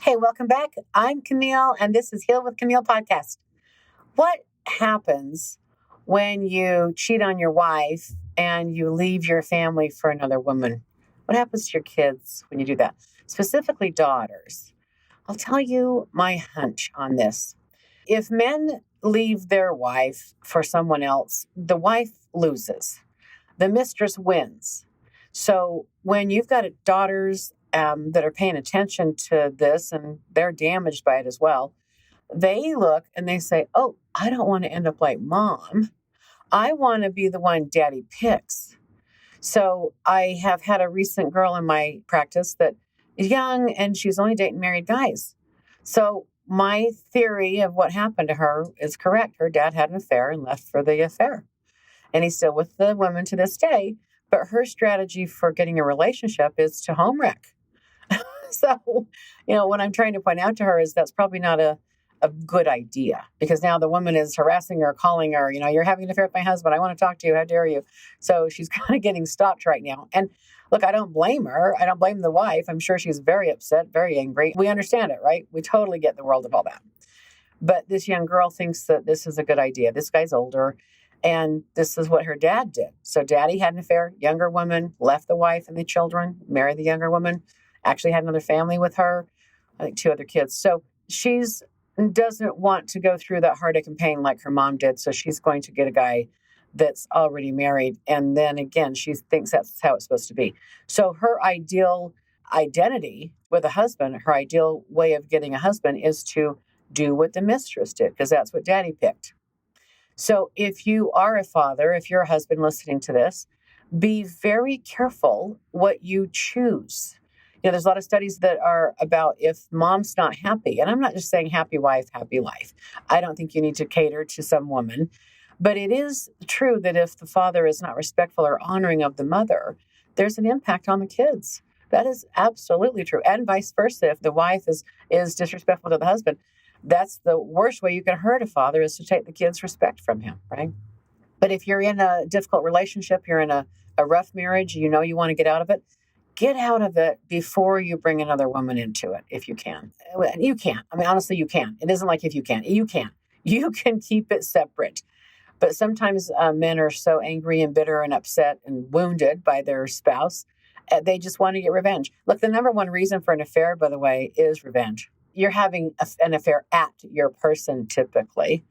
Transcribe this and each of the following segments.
Hey, welcome back. I'm Kimile, and this is Heal with Kimile podcast. What happens when you cheat on your wife and you leave your family for another woman? What happens to your kids when you do that? Specifically, daughters. I'll tell you my hunch on this. If men leave their wife for someone else, the wife loses, the mistress wins. So when you've got daughters that are paying attention to this and they're damaged by it as well, they look and they say, "Oh, I don't want to end up like mom. I want to be the one daddy picks." So I have had a recent girl in my practice that is young and she's only dating married guys. So my theory of what happened to her is correct. Her dad had an affair and left for the affair. And he's still with the women to this day. But her strategy for getting a relationship is to home wreck. So, what I'm trying to point out to her is that's probably not a good idea because now the woman is harassing her, calling her, "You're having an affair with my husband. I want to talk to you. How dare you?" So she's kind of getting stopped right now. And look, I don't blame her. I don't blame the wife. I'm sure she's very upset, very angry. We understand it, right? We totally get the world of all that. But this young girl thinks that this is a good idea. This guy's older. And this is what her dad did. So daddy had an affair, younger woman, left the wife and the children, married the younger woman, actually had another family with her, I think 2 other kids. So she's doesn't want to go through that heartache and pain like her mom did. So she's going to get a guy that's already married. And then again, she thinks that's how it's supposed to be. So her ideal identity with a husband, her ideal way of getting a husband is to do what the mistress did, because that's what daddy picked. So if you are a father, if you're a husband listening to this, be very careful what you choose. There's a lot of studies that are about if mom's not happy, and I'm not just saying happy wife, happy life. I don't think you need to cater to some woman, but it is true that if the father is not respectful or honoring of the mother, there's an impact on the kids. That is absolutely true. And vice versa. If the wife is disrespectful to the husband, that's the worst way you can hurt a father is to take the kids' respect from him, right? But if you're in a difficult relationship, you're in a rough marriage, you want to get out of it, get out of it before you bring another woman into it, if you can. You can. I mean, honestly, you can. It isn't like if you can. You can. You can keep it separate. But sometimes men are so angry and bitter and upset and wounded by their spouse, they just want to get revenge. Look, the number one reason for an affair, by the way, is revenge. You're having an affair at your person typically.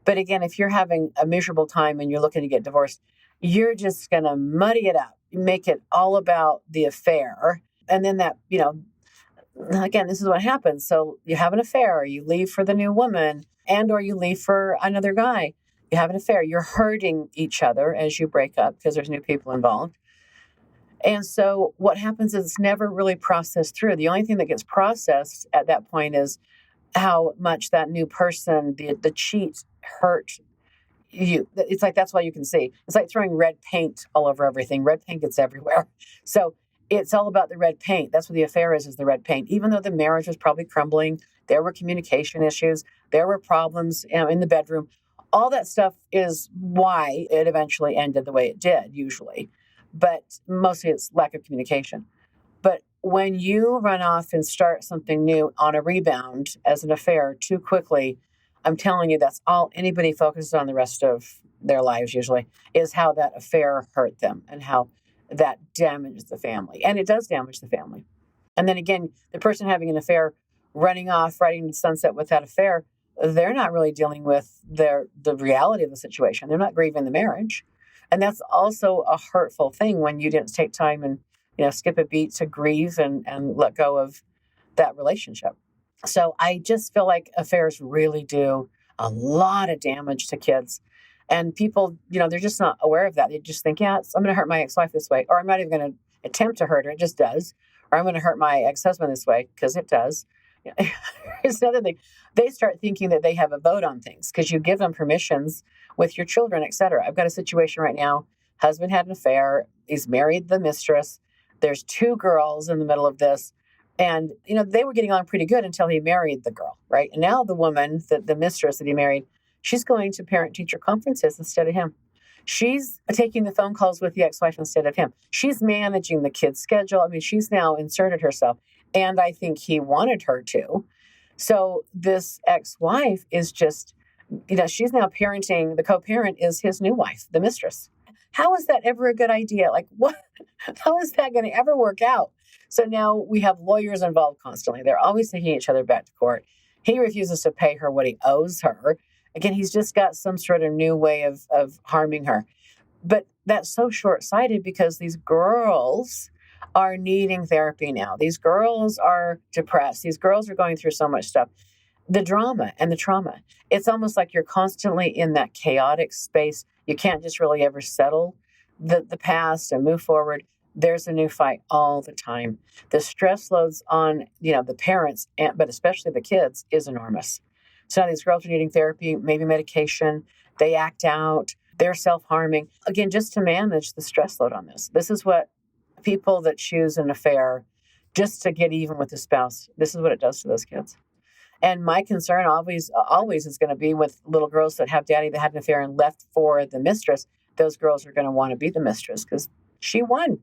But again, if you're having a miserable time and you're looking to get divorced, you're just going to muddy it up, make it all about the affair. And then that, again, this is what happens. So you have an affair, you leave for the new woman, and or you leave for another guy. You have an affair. You're hurting each other as you break up because there's new people involved. And so what happens is it's never really processed through. The only thing that gets processed at that point is how much that new person, the cheat, hurt you. It's like, that's all you can see. It's like throwing red paint all over everything. Red paint gets everywhere. So it's all about the red paint. That's what the affair is the red paint. Even though the marriage was probably crumbling, there were communication issues, there were problems in the bedroom. All that stuff is why it eventually ended the way it did, usually. But mostly it's lack of communication. But when you run off and start something new on a rebound as an affair too quickly, I'm telling you, that's all anybody focuses on the rest of their lives usually, is how that affair hurt them and how that damages the family. And it does damage the family. And then again, the person having an affair, running off, riding the sunset with that affair, they're not really dealing with the reality of the situation. They're not grieving the marriage. And that's also a hurtful thing when you didn't take time and, skip a beat to grieve and let go of that relationship. So I just feel like affairs really do a lot of damage to kids. And people, they're just not aware of that. They just think, I'm going to hurt my ex-wife this way, or I'm not even going to attempt to hurt her. It just does. Or I'm going to hurt my ex-husband this way because it does. Here's another thing. They start thinking that they have a vote on things because you give them permissions with your children, et cetera. I've got a situation right now. Husband had an affair. He's married the mistress. There's 2 girls in the middle of this. And, they were getting on pretty good until he married the girl, right? And now the woman, the mistress that he married, she's going to parent-teacher conferences instead of him. She's taking the phone calls with the ex-wife instead of him. She's managing the kids' schedule. I mean, she's now inserted herself. And I think he wanted her to. So this ex-wife is just, she's now parenting, the co-parent is his new wife, the mistress. How is that ever a good idea? Like, what? How is that going to ever work out? So now we have lawyers involved constantly. They're always taking each other back to court. He refuses to pay her what he owes her. Again, he's just got some sort of new way of harming her. But that's so short-sighted because these girls are needing therapy now. These girls are depressed. These girls are going through so much stuff. The drama and the trauma. It's almost like you're constantly in that chaotic space. You can't just really ever settle the past and move forward. There's a new fight all the time. The stress loads on, the parents, but especially the kids, is enormous. So now these girls are needing therapy, maybe medication. They act out. They're self-harming. Again, just to manage the stress load on this. This is what people that choose an affair just to get even with the spouse, this is what it does to those kids. And my concern always is going to be with little girls that have daddy that had an affair and left for the mistress. Those girls are going to want to be the mistress because she won.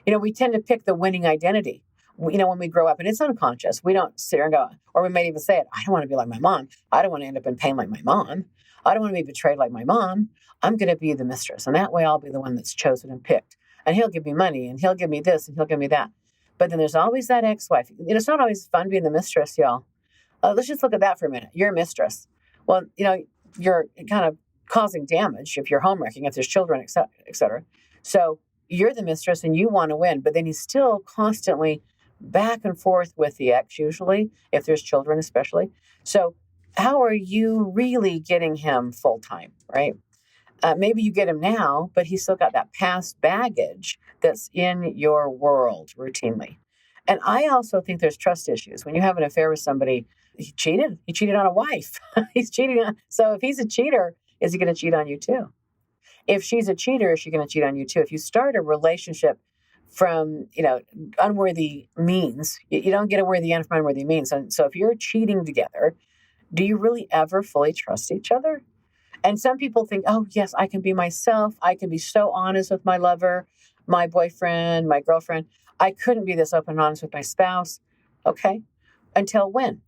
We tend to pick the winning identity, when we grow up, and it's unconscious. We don't sit there and go, or we may even say it, I don't want to be like my mom. I don't want to end up in pain like my mom. I don't want to be betrayed like my mom. I'm going to be the mistress. And that way I'll be the one that's chosen and picked. And he'll give me money and he'll give me this and he'll give me that. But then there's always that ex-wife. It's not always fun being the mistress, y'all. Let's just look at that for a minute. You're a mistress. Well, you're kind of causing damage if you're home wrecking, if there's children, et cetera. So you're the mistress and you want to win, but then he's still constantly back and forth with the ex, usually, if there's children especially. So how are you really getting him full time, right? Maybe you get him now, but he's still got that past baggage that's in your world routinely. And I also think there's trust issues. When you have an affair with somebody, he cheated. He cheated on a wife. He's cheating on. So if he's a cheater, is he going to cheat on you too? If she's a cheater, is she going to cheat on you too? If you start a relationship from, unworthy means, you don't get a worthy end from unworthy means. And so if you're cheating together, do you really ever fully trust each other? And some people think, oh, yes, I can be myself. I can be so honest with my lover, my boyfriend, my girlfriend. I couldn't be this open and honest with my spouse. Okay. Until when?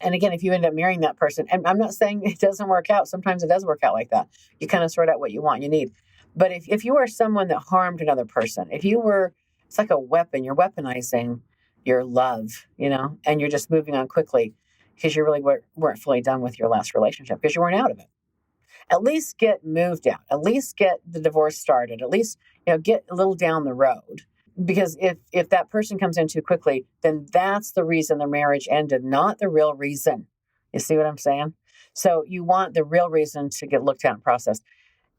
And again, if you end up marrying that person, and I'm not saying it doesn't work out. Sometimes it does work out like that. You kind of sort out what you want, you need. But if you are someone that harmed another person, it's like a weapon, you're weaponizing your love, and you're just moving on quickly because you really weren't fully done with your last relationship because you weren't out of it. At least get moved out. At least get the divorce started. At least, get a little down the road. Because if that person comes in too quickly, then that's the reason the marriage ended, not the real reason. You see what I'm saying? So you want the real reason to get looked at and processed.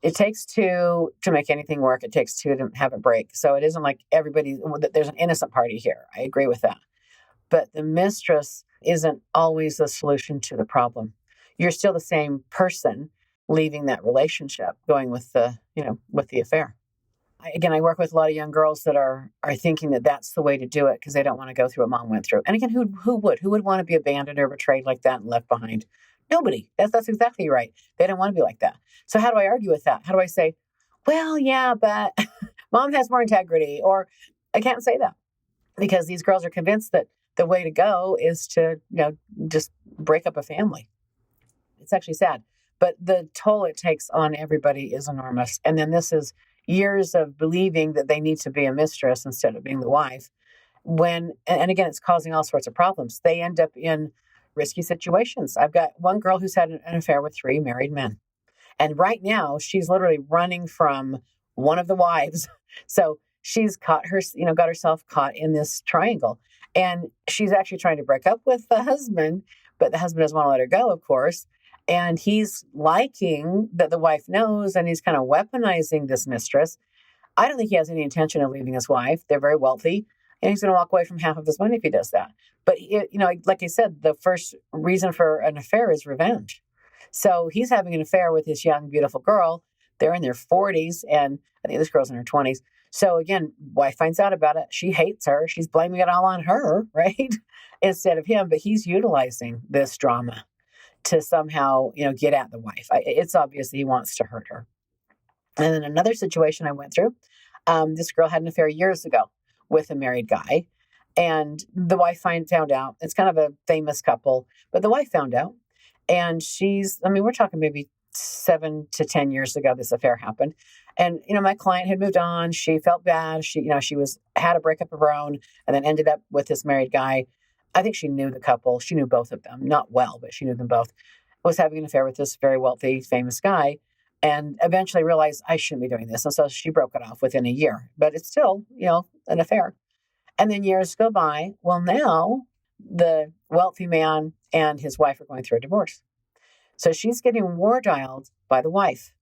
It takes two to make anything work. It takes two to have it break. So it isn't like there's an innocent party here. I agree with that. But the mistress isn't always the solution to the problem. You're still the same person leaving that relationship, going with the affair. I work with a lot of young girls that are thinking that that's the way to do it because they don't want to go through what mom went through. And again, who would want to be abandoned or betrayed like that and left behind? Nobody. That's exactly right. They don't want to be like that. So how do I argue with that? How do I say, well, yeah, but mom has more integrity? Or I can't say that because these girls are convinced that the way to go is to, just break up a family. It's actually sad. But the toll it takes on everybody is enormous. And then this is years of believing that they need to be a mistress instead of being the wife. And again, it's causing all sorts of problems. They end up in risky situations. I've got one girl who's had an affair with 3 married men. And right now she's literally running from one of the wives. So she's got herself caught in this triangle. And she's actually trying to break up with the husband, but the husband doesn't want to let her go, of course. And he's liking that the wife knows, and he's kind of weaponizing this mistress. I don't think he has any intention of leaving his wife. They're very wealthy, and he's going to walk away from half of his money if he does that. But, like I said, the first reason for an affair is revenge. So he's having an affair with this young, beautiful girl. They're in their 40s, and I think this girl's in her 20s. So again, wife finds out about it. She hates her. She's blaming it all on her, right? Instead of him. But he's utilizing this drama to somehow, get at the wife. It's obvious that he wants to hurt her. And then another situation I went through, this girl had an affair years ago with a married guy. And the wife found out. It's kind of a famous couple, but the wife found out. And we're talking maybe 7 to 10 years ago, this affair happened. And, my client had moved on. She felt bad. She had a breakup of her own and then ended up with this married guy. I think she knew the couple. She knew both of them, not well, but she knew them both. Was having an affair with this very wealthy, famous guy, and eventually realized I shouldn't be doing this. And so she broke it off within a year, but it's still, an affair. And then years go by. Well, now the wealthy man and his wife are going through a divorce. So she's getting war dialed by the wife.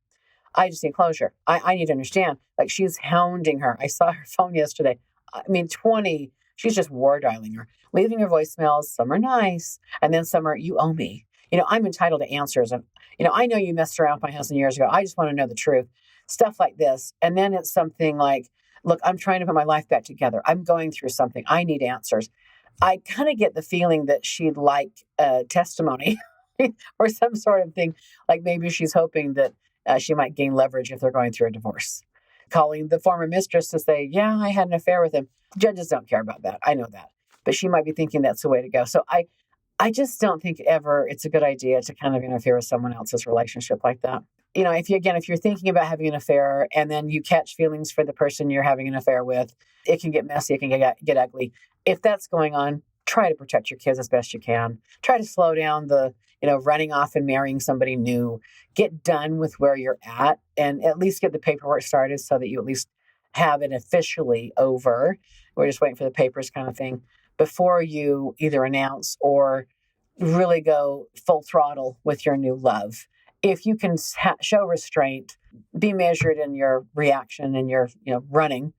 I just need closure. I need to understand. Like, she's hounding her. I saw her phone yesterday. 20, she's just war dialing her, leaving her voicemails. Some are nice. And then some are, you owe me. I'm entitled to answers. And, I know you messed around with my husband years ago. I just want to know the truth. Stuff like this. And then it's something like, look, I'm trying to put my life back together. I'm going through something. I need answers. I kind of get the feeling that she'd like a testimony or some sort of thing. Like maybe she's hoping that she might gain leverage if they're going through a divorce. Calling the former mistress to say, yeah, I had an affair with him. Judges don't care about that. I know that. But she might be thinking that's the way to go. So I just don't think ever it's a good idea to kind of interfere with someone else's relationship like that. If you're thinking about having an affair and then you catch feelings for the person you're having an affair with, it can get messy. It can get ugly. If that's going on, try to protect your kids as best you can. Try to slow down the, running off and marrying somebody new. Get done with where you're at and at least get the paperwork started so that you at least have it officially over. We're just waiting for the papers kind of thing before you either announce or really go full throttle with your new love. If you can show restraint, be measured in your reaction and your running,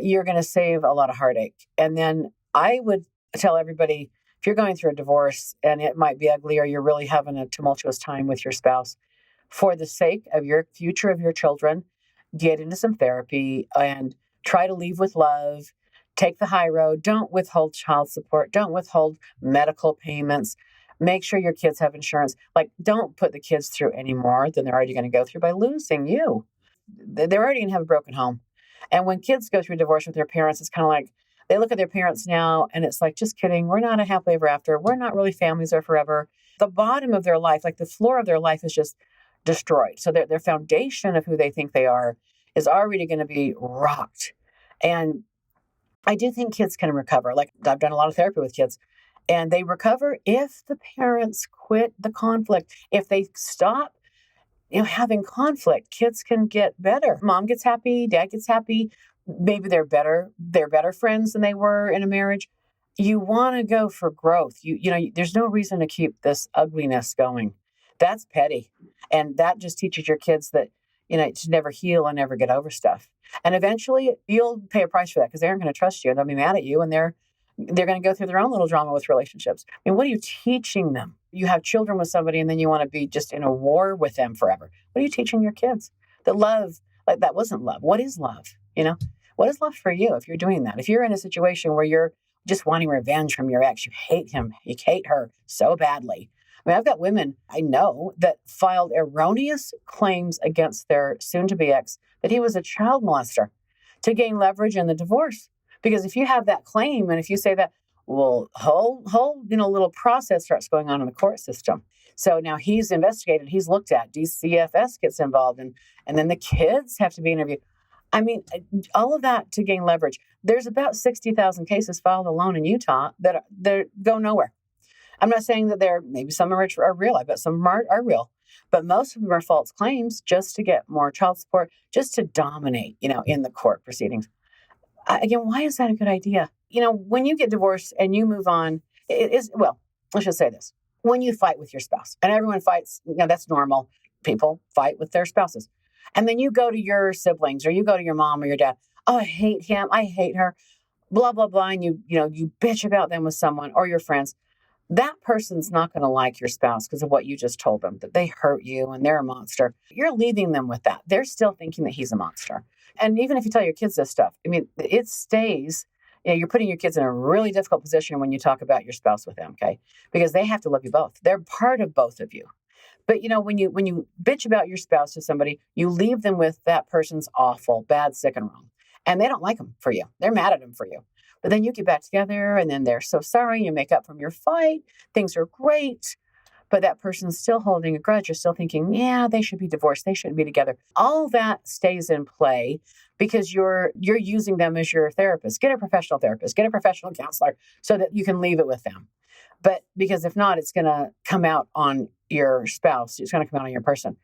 you're going to save a lot of heartache. And then I would tell everybody, if you're going through a divorce and it might be ugly or you're really having a tumultuous time with your spouse, for the sake of your future of your children, get into some therapy and try to leave with love. Take the high road. Don't withhold child support. Don't withhold medical payments. Make sure your kids have insurance. Like, don't put the kids through any more than they're already going to go through by losing you. They're already going to have a broken home. And when kids go through divorce with their parents, it's kind of like they look at their parents now and it's like, just kidding. We're not a happily ever after. We're not really families are forever. The bottom of their life, like the floor of their life is just destroyed. So their foundation of who they think they are is already going to be rocked. And I do think kids can recover. Like, I've done a lot of therapy with kids. And they recover if the parents quit the conflict. If they stop, having conflict, kids can get better. Mom gets happy, dad gets happy. Maybe they're better friends than they were in a marriage. You want to go for growth. There's no reason to keep this ugliness going. That's petty. And that just teaches your kids that, to never heal and never get over stuff. And eventually you'll pay a price for that because they aren't going to trust you and they'll be mad at you and they're going to go through their own little drama with relationships. What are you teaching them? You have children with somebody and then you want to be just in a war with them forever. What are you teaching your kids? That love, like that wasn't love. What is love? What is love for you if you're doing that? If you're in a situation where you're just wanting revenge from your ex, you hate him, you hate her so badly. I've got women I know that filed erroneous claims against their soon-to-be ex that he was a child molester to gain leverage in the divorce. Because if you have that claim and if you say that, well, whole little process starts going on in the court system. So now he's investigated, he's looked at, DCFS gets involved, and then the kids have to be interviewed. All of that to gain leverage. There's about 60,000 cases filed alone in Utah that go nowhere. I'm not saying that maybe some are real. I bet some are real. But most of them are false claims just to get more child support, just to dominate, in the court proceedings. Again, why is that a good idea? When you get divorced and you move on, let's just say this. When you fight with your spouse, and everyone fights, that's normal. People fight with their spouses. And then you go to your siblings or you go to your mom or your dad. Oh, I hate him. I hate her. Blah, blah, blah. And you bitch about them with someone or your friends. That person's not going to like your spouse because of what you just told them, that they hurt you and they're a monster. You're leaving them with that. They're still thinking that he's a monster. And even if you tell your kids this stuff, it stays, you're putting your kids in a really difficult position when you talk about your spouse with them, okay? Because they have to love you both. They're part of both of you. But, when you bitch about your spouse to somebody, you leave them with that person's awful, bad, sick, and wrong. And they don't like them for you. They're mad at them for you. But then you get back together and then they're so sorry. You make up from your fight. Things are great. But that person's still holding a grudge. You're still thinking, yeah, they should be divorced. They shouldn't be together. All that stays in play because you're using them as your therapist. Get a professional therapist, get a professional counselor so that you can leave it with them. But because if not, it's going to come out on your spouse. It's going to come out on your person.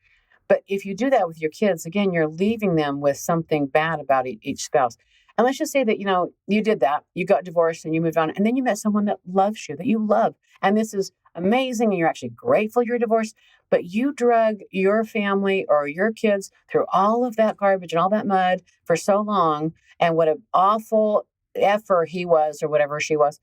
But if you do that with your kids, again, you're leaving them with something bad about each spouse. And let's just say that, you did that, you got divorced and you moved on, and then you met someone that loves you, that you love. And this is amazing. And you're actually grateful you're divorced, but you drug your family or your kids through all of that garbage and all that mud for so long. And what an awful effer he was or whatever she was.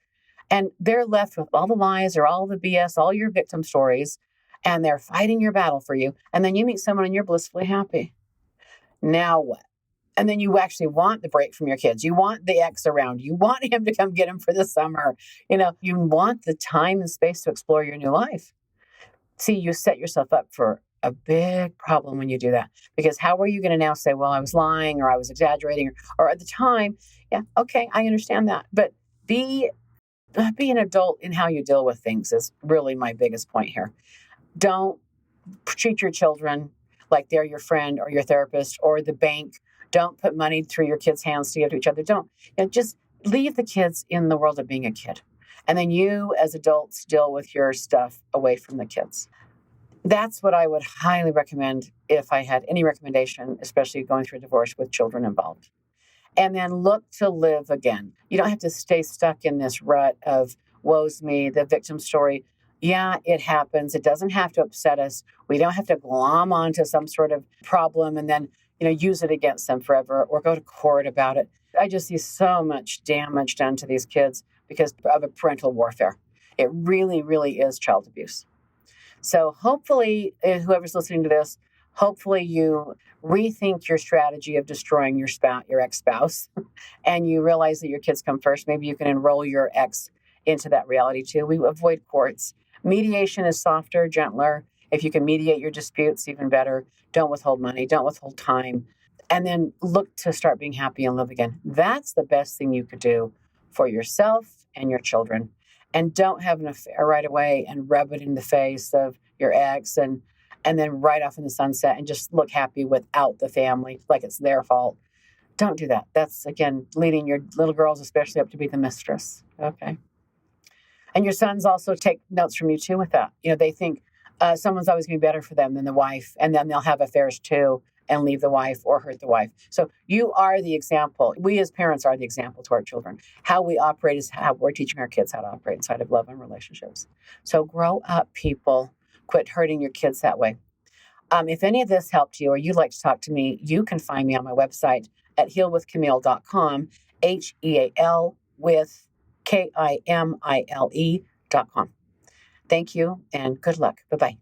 And they're left with all the lies or all the BS, all your victim stories, and they're fighting your battle for you. And then you meet someone and you're blissfully happy. Now what? And then you actually want the break from your kids. You want the ex around. You want him to come get him for the summer. You want the time and space to explore your new life. See, you set yourself up for a big problem when you do that. Because how are you going to now say, well, I was lying or I was exaggerating or at the time, yeah, okay, I understand that. But be an adult in how you deal with things is really my biggest point here. Don't treat your children like they're your friend or your therapist or the bank. Don't put money through your kids' hands to give to each other. Don't. Just leave the kids in the world of being a kid. And then you as adults deal with your stuff away from the kids. That's what I would highly recommend if I had any recommendation, especially going through a divorce with children involved. And then look to live again. You don't have to stay stuck in this rut of woe's me, the victim story. Yeah, it happens. It doesn't have to upset us. We don't have to glom onto some sort of problem and then, use it against them forever or go to court about it. I just see so much damage done to these kids because of a parental warfare. It really, really is child abuse. So hopefully, whoever's listening to this, hopefully you rethink your strategy of destroying your ex-spouse, and you realize that your kids come first. Maybe you can enroll your ex into that reality too. We avoid courts. Mediation is softer, gentler. If you can mediate your disputes, even better. Don't withhold money. Don't withhold time. And then look to start being happy and live again. That's the best thing you could do for yourself and your children. And don't have an affair right away and rub it in the face of your ex and then right off in the sunset and just look happy without the family, like it's their fault. Don't do that. That's, again, leading your little girls especially up to be the mistress. Okay. And your sons also take notes from you too with that. They think someone's always going to be better for them than the wife, and then they'll have affairs too and leave the wife or hurt the wife. So you are the example. We as parents are the example to our children. How we operate is how we're teaching our kids how to operate inside of love and relationships. So grow up, people. Quit hurting your kids that way. If any of this helped you or you'd like to talk to me, you can find me on my website at healwithkimile.com, HEAL with KIMILE.com. Thank you and good luck. Bye-bye.